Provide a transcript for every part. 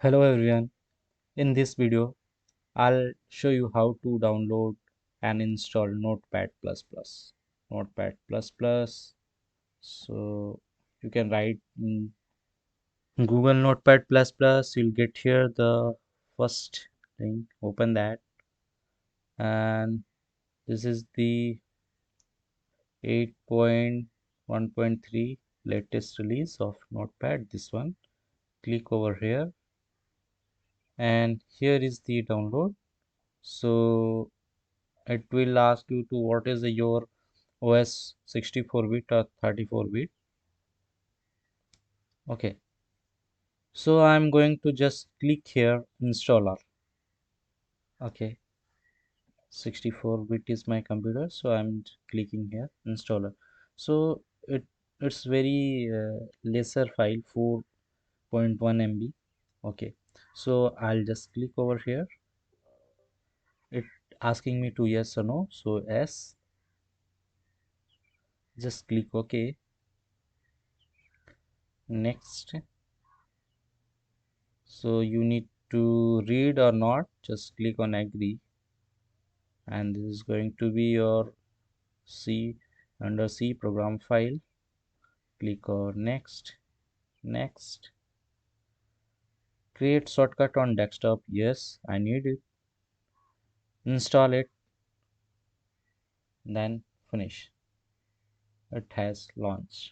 Hello everyone. In this video, I'll show you how to download and install Notepad++. Notepad++. So you can write in Google Notepad++. You'll get here the first link. Open that, and this is the 8.1.3 latest release of Notepad. This one. Click over here, and here is the download. So it will ask you to what is your OS 64-bit or 34-bit. Okay, so I'm going to just click here installer. Okay, 64-bit is my computer, so I'm clicking here installer. So it's very lesser file, 4.1 MB. Okay, so I'll just click over here. It asking me to yes or no, so yes. Just click OK. Next. So you need to read or not, just click on agree, and this is going to be your C under C program file. Click on next. Create shortcut on desktop. Yes, I need it. Install it, then finish. It has launched.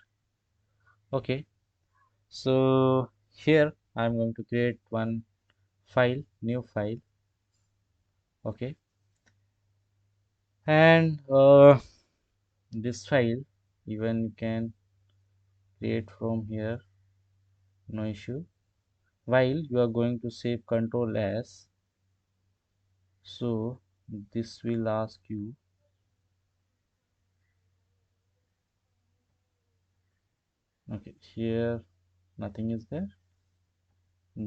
Okay, so here I'm going to create one file, new file. Okay, and this file even you can create from here, no issue. While you are going to save control S, so this will ask you, okay, here nothing is there,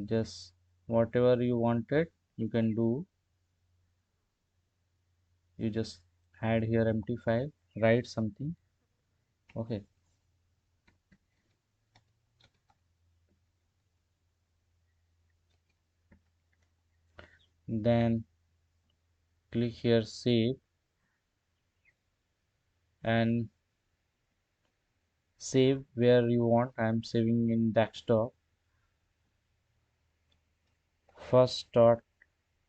just whatever you wanted you can do. You just add here empty file, write something. Okay, then click here save, and save where you want. I am saving in desktop. First dot,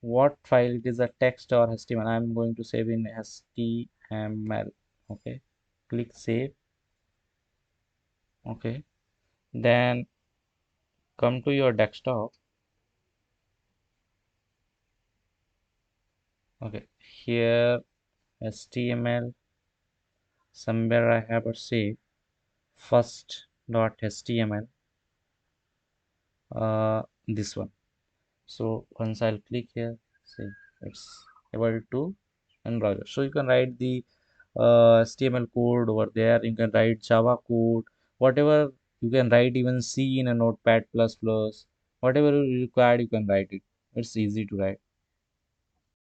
what file it is, a text or HTML. I am going to save in HTML. Okay, click save. Okay, then come to your desktop. Okay, here HTML, somewhere I have a save first dot HTML, this one. So once I'll click here, see it's able to in browser. So you can write the HTML code over there. You can write Java code, whatever you can write, even C in a Notepad++, whatever you required you can write it. It's easy to write.